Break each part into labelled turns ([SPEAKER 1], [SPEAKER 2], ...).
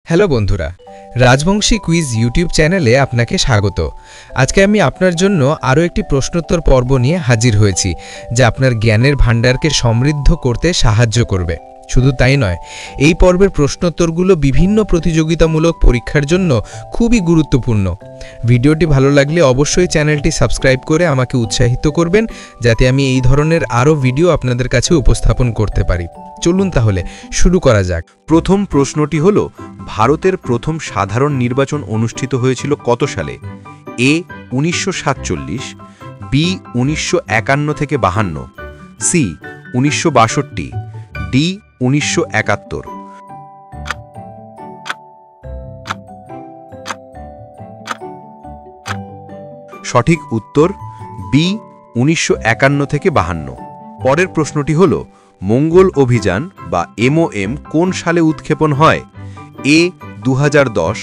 [SPEAKER 1] Hello বন্ধুরা, Rajbanshi quiz YouTube চ্যানেলে আপনাকে স্বাগত। আজকে আমি আপনার জন্য আরও একটি প্রশ্নোত্তর পর্ব নিয়ে হাজির হয়েছি, যা আপনার জ্ঞানের ভাণ্ডারকে সমৃদ্ধ করতে সাহায্য করবে। শুধু তাই নয়, এই পর্বের প্রশ্নোত্তরগুলো বিভিন্ন প্রতিযোগিতামূলক পরীক্ষার জন্য খুবই গুরুত্বপূর্ণ। ভিডিওটি ভালো লাগলে অবশ্যই চ্যানেলটি সাবস্ক্রাইব করে আমাকে উৎসাহিত করবেন, যাতে আমি এই ধরনের আরও ভিডিও আপনাদের কাছে উপস্থাপন করতে পারি। চলুন তাহলে শুরু করা যাক।
[SPEAKER 2] প্রথম প্রশ্নটি হল, ভারতের প্রথম সাধারণ নির্বাচন অনুষ্ঠিত হয়েছিল কত সালে? এ 1947, বি 1951 থেকে 52, সি 1962, ডি 1971। সঠিক উত্তর বি 1951 থেকে 52। পরের প্রশ্নটি হল, মঙ্গল অভিযান বা MOM কোন সালে উৎক্ষেপণ হয়? এ 2010,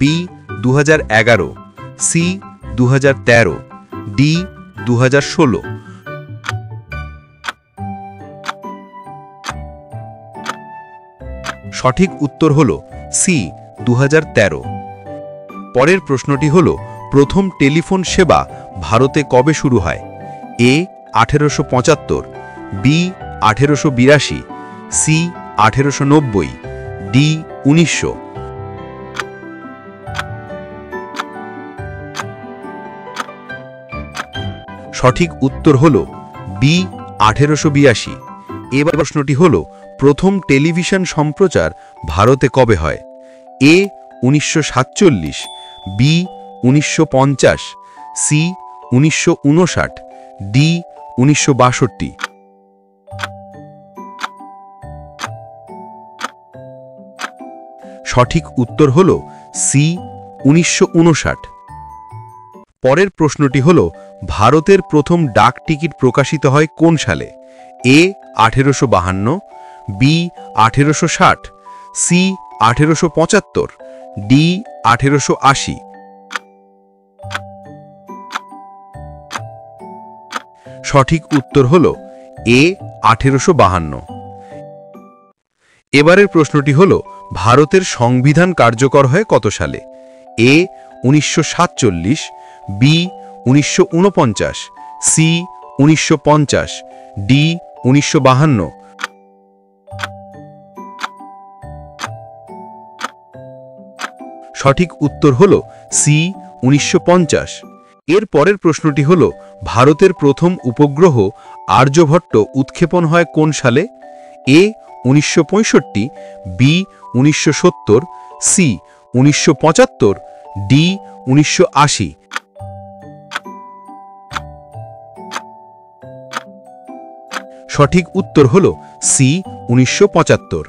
[SPEAKER 2] বি 2011, সি 2013, ডি 2016। সঠিক উত্তর হল সি 2013। পরের প্রশ্নটি হল, প্রথম টেলিফোন সেবা ভারতে কবে শুরু হয়? এ 1875, বি 1882, সি 1890, ডি 1900। সঠিক উত্তর হল বি 1882। এবার প্রশ্নটি হল, প্রথম টেলিভিশন সম্প্রচার ভারতে কবে হয়? এ 1947, বি 1950, সি 1959, ডি 1962। সঠিক উত্তর হল সি 1959। পরের প্রশ্নটি হল, ভারতের প্রথম ডাক টিকিট প্রকাশিত হয় কোন সালে? এ 1852, বি 1860, সি 1875, ডি 1880। সঠিক উত্তর হল এ 1852। এবারের প্রশ্নটি হল, ভারতের সংবিধান কার্যকর হয় কত সালে? এ 1947, বি 1949, সি 1950, ডি 1952। সঠিক উত্তর হল সি 1950। এর পরের প্রশ্নটি হল, ভারতের প্রথম উপগ্রহ আর্যভট্ট উৎক্ষেপণ হয় কোন সালে? এ 1965, বি 1970, সি 1975, ডি 1980। সঠিক উত্তর হল সি 1975।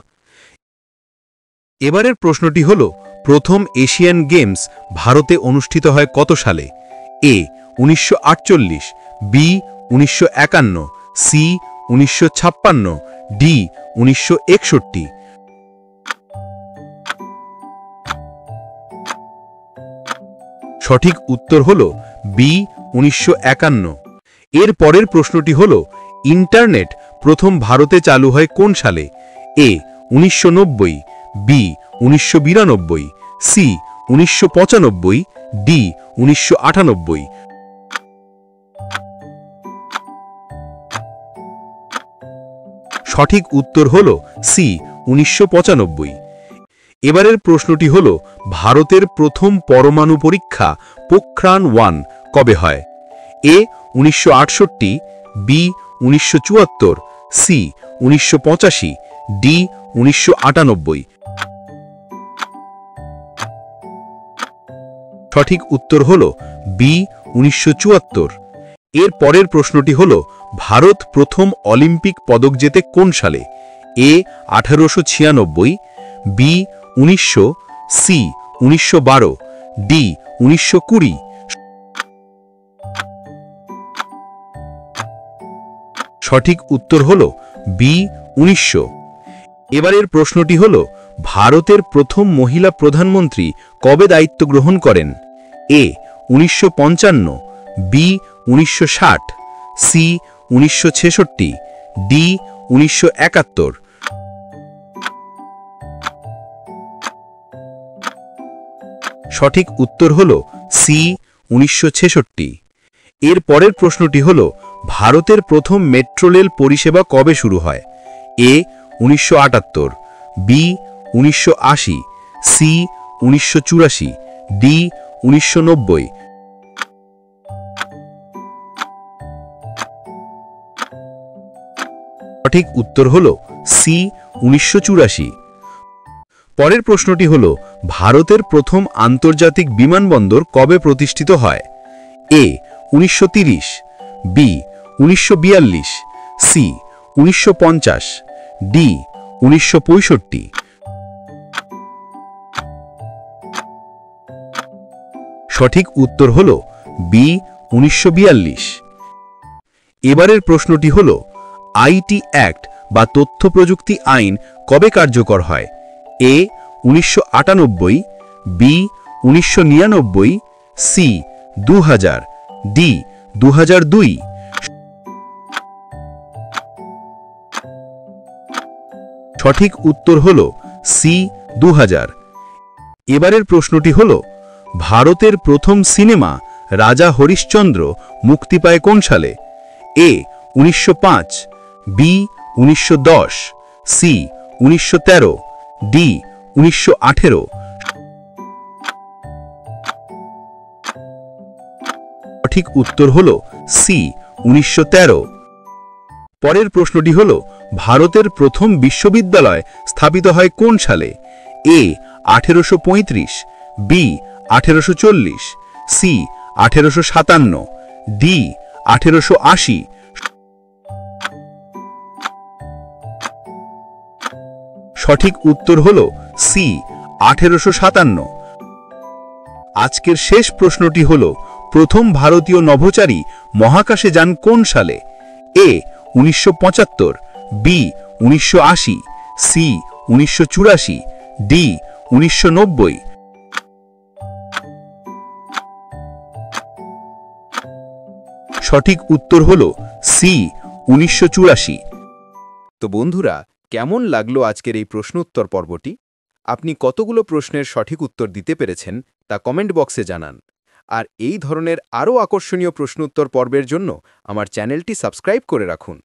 [SPEAKER 2] এবারের প্রশ্নটি হল, প্রথম এশিয়ান গেমস ভারতে অনুষ্ঠিত হয় কত সালে? এ 1948, বি 1951, সি 1956, ডি 1961। সঠিক উত্তর হল বি 1951। এর পরের প্রশ্নটি হল, ইন্টারনেট প্রথম ভারতে চালু হয় কোন সালে? এ 1990, বি 1992, সি 1995, ডি 1998। সঠিক উত্তর হল সি 1995। এবারের প্রশ্নটি হল, ভারতের প্রথম পরমাণু পরীক্ষা পোখরান-1 কবে হয়? এ 1968, বি 1974, সি 1985, ডি 1998। সঠিক উত্তর হল বি 1974। এর পরের প্রশ্নটি হল, ভারত প্রথম অলিম্পিক পদক জেতে কোন সালে? এ 1896, বি 1900, সি 1912, ডি 1920। সঠিক উত্তর হল বি 1900। এবারের প্রশ্নটি হল, ভারতের প্রথম মহিলা প্রধানমন্ত্রী কবে দায়িত্ব গ্রহণ করেন? এ 1955, বি 1960, সি 1966, ডি 1971। সঠিক উত্তর হল সি 1966। এর পরের প্রশ্নটি হল ভারতের প্রথম মেট্রো রেল পরিষেবা কবে শুরু হয়? এ 1978, বি 1980, সি 1984, ডি 1990। সঠিক উত্তর হল সি 1984। পরের প্রশ্নটি হল ভারতের প্রথম আন্তর্জাতিক বিমানবন্দর কবে প্রতিষ্ঠিত হয়? এ 1930, বি 1942, সি 1950, ডি 1965। সঠিক উত্তর হল বি 1942। এবারের প্রশ্নটি হল আইটি অ্যাক্ট বা তথ্য প্রযুক্তি আইন কবে কার্যকর হয়? এ 1998, বি 1999, সি 2000, ডি 2002। সঠিক উত্তর হল সি 2000। এবারের প্রশ্নটি হল ভারতের প্রথম সিনেমা রাজা হরিশ্চন্দ্র মুক্তি পায় কোন সালে? এ 1905, বি 1910, সি 1913, ডি 1918। সঠিক উত্তর হল সি 1913। পরের প্রশ্নটি হল ভারতের প্রথম বিশ্ববিদ্যালয় স্থাপিত হয় কোন সালে? এ 1835, বি 1840, সি 1857, ডি 1880। সঠিক উত্তর হল সি 1857। আজকের শেষ প্রশ্নটি হল প্রথম ভারতীয় নভোচারী মহাকাশে যান কোন সালে? এ 1975, বি 1980, সি 1984, ডি 1990। সঠিক উত্তর হল সি 1984।
[SPEAKER 3] তো বন্ধুরা, কেমন লাগলো আজকের এই প্রশ্নোত্তর পর্বটি? আপনি কতগুলো প্রশ্নের সঠিক উত্তর দিতে পেরেছেন তা কমেন্ট বক্সে জানান। আর এই ধরনের আরও আকর্ষণীয় প্রশ্নোত্তর পর্বের জন্য আমার চ্যানেলটি সাবস্ক্রাইব করে রাখুন।